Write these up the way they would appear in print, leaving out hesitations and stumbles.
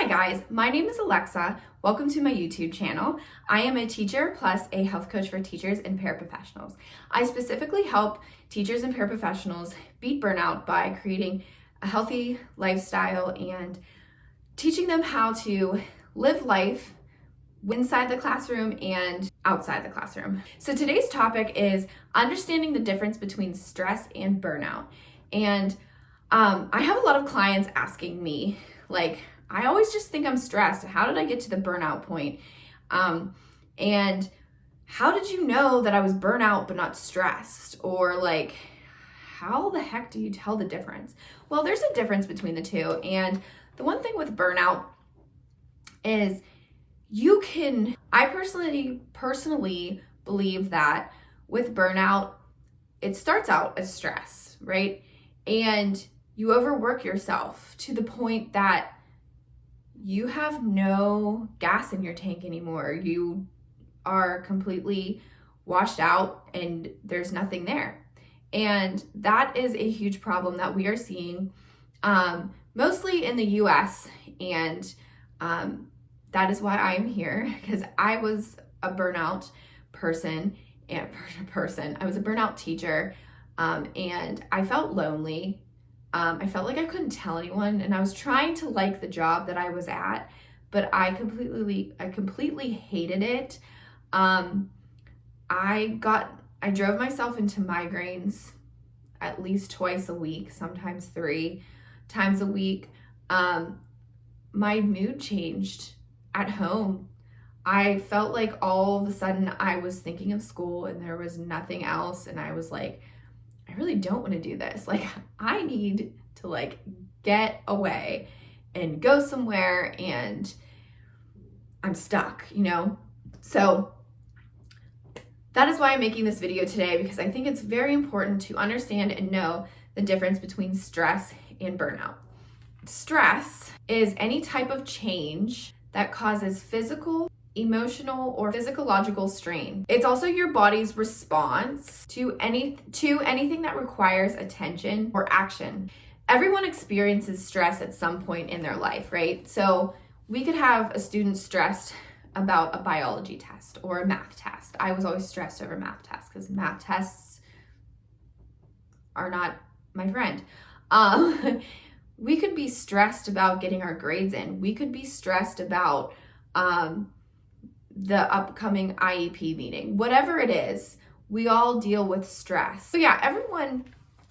guys, my name is Alexa. Welcome to my YouTube channel. I am a teacher plus a health coach for teachers and paraprofessionals. I specifically help teachers and paraprofessionals beat burnout by creating a healthy lifestyle and teaching them how to live life inside the classroom and outside the classroom. So today's topic is understanding the difference between stress and burnout. And I have a lot of clients asking me, like, I always just think I'm stressed. How did I get to the burnout point? And how did you know that I was burnout but not stressed? Or like, how the heck do you tell the difference? Well, there's a difference between the two. And the one thing with burnout is I personally believe that with burnout, it starts out as stress, right? And you overwork yourself to the point that you have no gas in your tank anymore. You are completely washed out and there's nothing there. And that is a huge problem that we are seeing mostly in the US. And that is why I'm here, because I was a burnout person. I was a burnout teacher, and I felt lonely. I felt like I couldn't tell anyone, and I was trying to like the job that I was at, but I completely hated it. I drove myself into migraines at least twice a week, sometimes 3 times a week. My mood changed at home. I felt like all of a sudden I was thinking of school and there was nothing else, and I was like, I really don't want to do this. Like, I need to get away and go somewhere, and I'm stuck, So that is why I'm making this video today, because I think it's very important to understand and know the difference between stress and burnout. Stress is any type of change that causes physical, emotional, or physiological strain. It's also your body's response to anything that requires attention or action. Everyone experiences stress at some point in their life, right? So we could have a student stressed about a biology test or a math test. I was always stressed over math tests because math tests are not my friend. We could be stressed about getting our grades in. We could be stressed about the upcoming IEP meeting. Whatever it is, we all deal with stress. So yeah, everyone,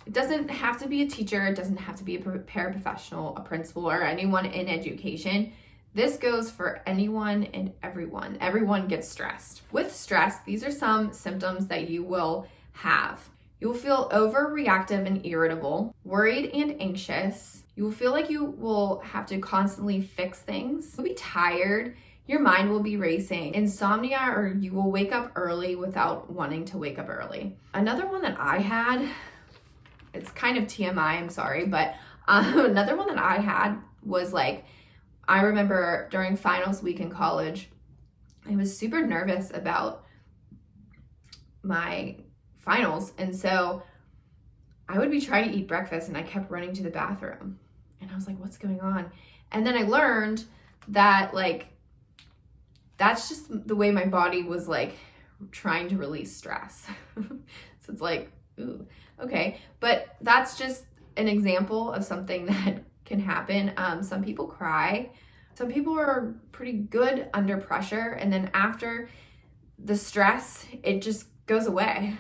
it doesn't have to be a teacher, it doesn't have to be a paraprofessional, a principal, or anyone in education. This goes for anyone and everyone. Everyone gets stressed. With stress, these are some symptoms that you will have. You will feel overreactive and irritable, worried and anxious. You will feel like you will have to constantly fix things. You'll be tired. Your mind will be racing. Insomnia, or you will wake up early without wanting to wake up early. Another one that I had, it's kind of TMI, I'm sorry, but another one that I had was I remember during finals week in college, I was super nervous about my finals. And so I would be trying to eat breakfast and I kept running to the bathroom. And I was like, what's going on? And then I learned that that's just the way my body was trying to release stress. So it's ooh, okay. But that's just an example of something that can happen. Some people cry. Some people are pretty good under pressure. And then after the stress, it just goes away.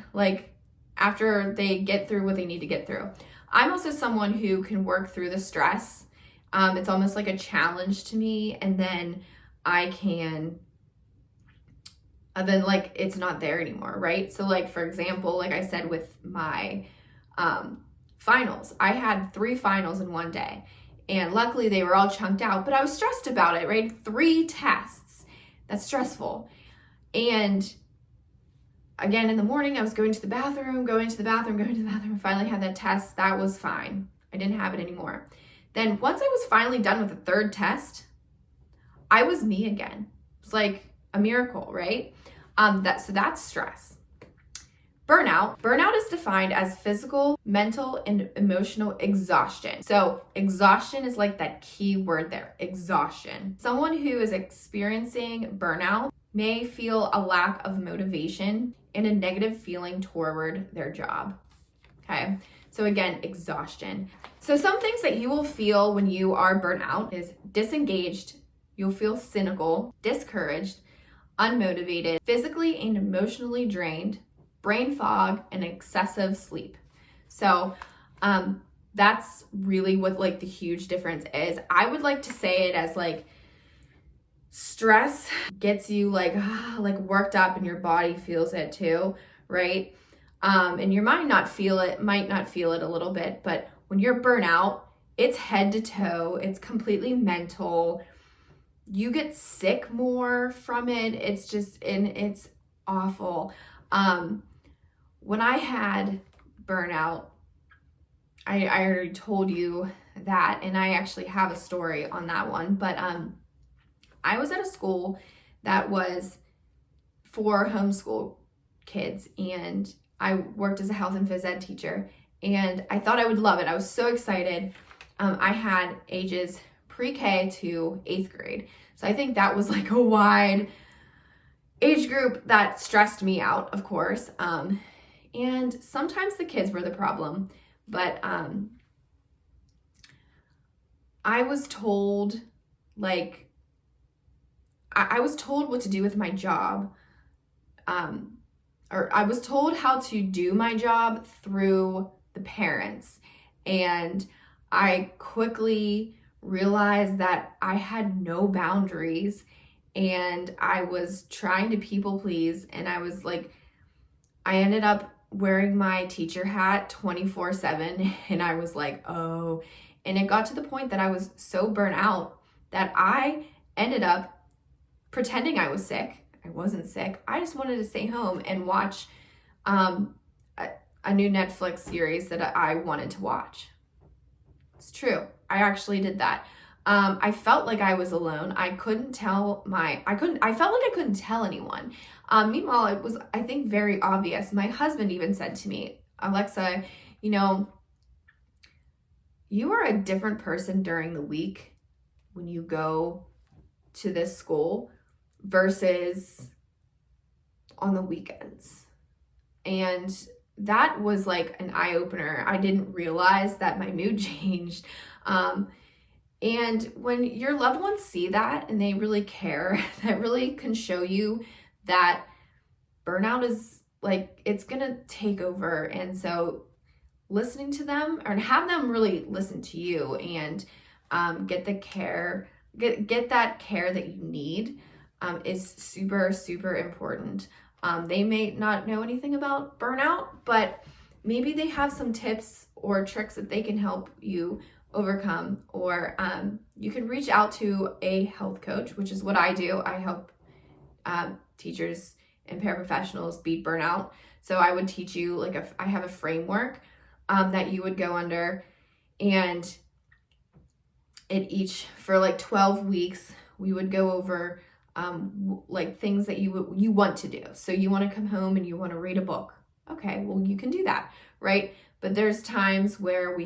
After they get through what they need to get through. I'm also someone who can work through the stress. It's almost like a challenge to me. And then I can it's not there anymore, right? So for example, like I said with my finals, I had 3 finals in one day, and luckily they were all chunked out, but I was stressed about it, right? 3 tests, that's stressful. And again, in the morning, I was going to the bathroom, I finally had that test. That was fine. I didn't have it anymore. Then once I was finally done with the 3rd test, I was me again. It's like a miracle, right? So that's stress. Burnout. Burnout is defined as physical, mental, and emotional exhaustion. So exhaustion is like that key word there, exhaustion. Someone who is experiencing burnout may feel a lack of motivation and a negative feeling toward their job. Okay, so again, exhaustion. So some things that you will feel when you are burnt out is disengaged, you'll feel cynical, discouraged, unmotivated, physically and emotionally drained, brain fog, and excessive sleep. So that's really what like the huge difference is. I would like to say it as like stress gets you like worked up, and your body feels it too, right? And your mind might not feel it a little bit, but when you're burnt out, it's head to toe, it's completely mental. You get sick more from it. It's awful. When I had burnout, I already told you that, and I actually have a story on that one, but I was at a school that was for homeschool kids, and I worked as a health and phys ed teacher, and I thought I would love it. I was so excited. I had ages pre-K to 8th grade. So I think that was like a wide age group that stressed me out, of course. And sometimes the kids were the problem, but I was told I was told what to do with my job, or I was told how to do my job through the parents. And I quickly realized that I had no boundaries, and I was trying to people please, and I ended up wearing my teacher hat 24/7, and I was like, oh, and it got to the point that I was so burnt out that I ended up pretending I was sick. I wasn't sick. I just wanted to stay home and watch a new Netflix series that I wanted to watch. It's true. I actually did that. I felt like I was alone. I felt like I couldn't tell anyone. Meanwhile, it was, I think, very obvious. My husband even said to me, Alexa, you are a different person during the week when you go to this school versus on the weekends. And that was like an eye-opener. I didn't realize that my mood changed. And when your loved ones see that and they really care, that really can show you that burnout is like, it's gonna take over. And so listening to them, or have them really listen to you, and get the care, get that care that you need, is super, super important. They may not know anything about burnout, but maybe they have some tips or tricks that they can help you overcome. Or you can reach out to a health coach, which is what I do. I help teachers and paraprofessionals beat burnout. So I would teach you, I have a framework that you would go under, and for 12 weeks, we would go over things that you want to do. So you want to come home and you want to read a book. Okay, well, you can do that, right? But there's times where we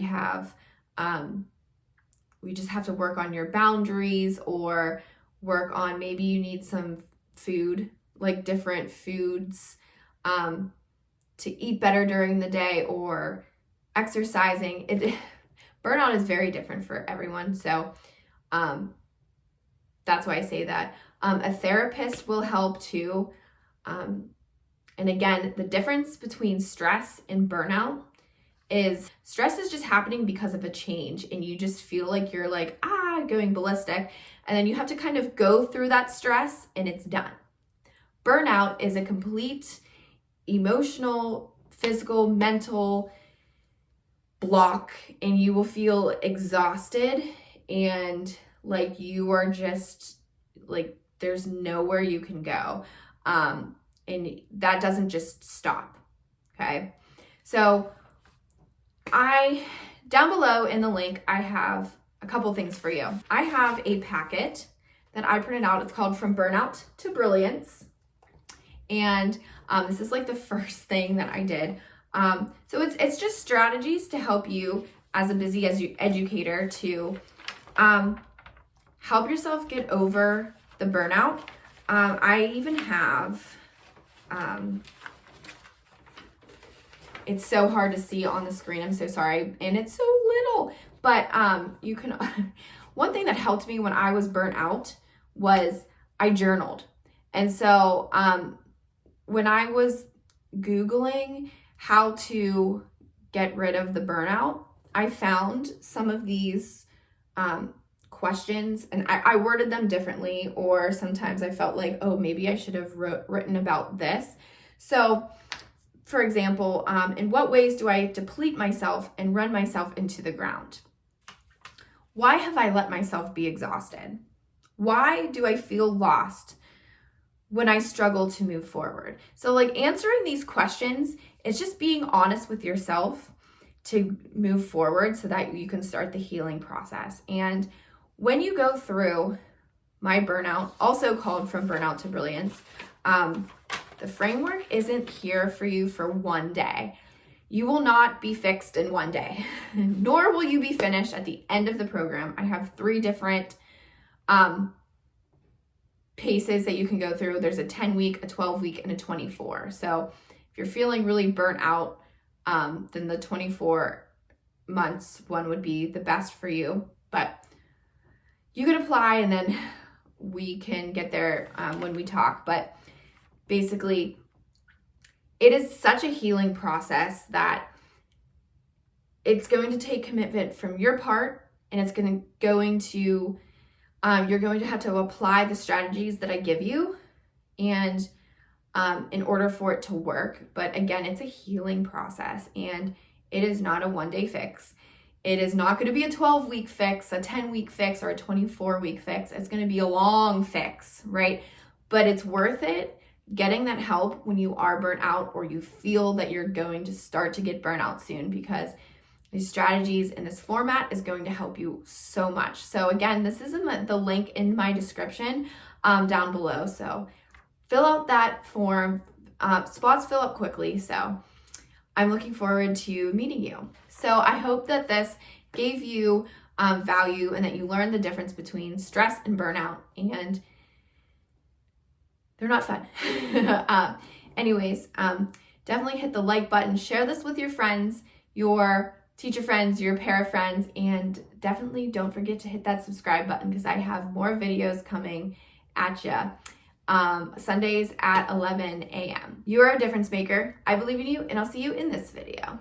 just have to work on your boundaries, or work on, maybe you need some food, like different foods to eat better during the day, or exercising. Burnout is very different for everyone. So that's why I say that. A therapist will help too. And again, the difference between stress and burnout is stress is just happening because of a change, and you just feel like you're going ballistic, and then you have to kind of go through that stress and it's done. Burnout is a complete emotional, physical, mental block, and you will feel exhausted, and you are just there's nowhere you can go. And that doesn't just stop. Okay. So down below in the link, I have a couple things for you. I have a packet that I printed out. It's called From Burnout to Brilliance. And This is like the first thing that I did. So it's just strategies to help you as a busy educator to help yourself get over the burnout. I even have, it's so hard to see on the screen, I'm so sorry, and it's so little, but you can, one thing that helped me when I was burnt out was I journaled. And so when I was Googling how to get rid of the burnout, I found some of these questions, and I worded them differently, or sometimes I felt like, oh, maybe I should have written about this. So, for example, in what ways do I deplete myself and run myself into the ground? Why have I let myself be exhausted? Why do I feel lost when I struggle to move forward? So like answering these questions, it's just being honest with yourself to move forward so that you can start the healing process. And when you go through my burnout, also called From Burnout to Brilliance, the framework isn't here for you for one day. You will not be fixed in one day, nor will you be finished at the end of the program. I have 3 different paces that you can go through. There's a 10-week, a 12-week, and a 24. So if you're feeling really burnt out, then the 24 months one would be the best for you. But you can apply and then we can get there when we talk. But basically, it is such a healing process that it's going to take commitment from your part, and it's going to you're going to have to apply the strategies that I give you, and in order for it to work. But again, it's a healing process, and it is not a one-day fix. It is not going to be a 12-week fix, a 10-week fix, or a 24-week fix. It's going to be a long fix, right? But it's worth it getting that help when you are burnt out or you feel that you're going to start to get burnt out soon, because these strategies in this format is going to help you so much. So again, this is in the link in my description down below. So fill out that form. Spots fill up quickly. So I'm looking forward to meeting you. So I hope that this gave you value and that you learned the difference between stress and burnout, and they're not fun. Anyways, definitely hit the like button, share this with your friends, your teacher friends, your para friends, and definitely don't forget to hit that subscribe button because I have more videos coming at you. Sundays at 11 a.m. You are a difference maker. I believe in you, and I'll see you in this video.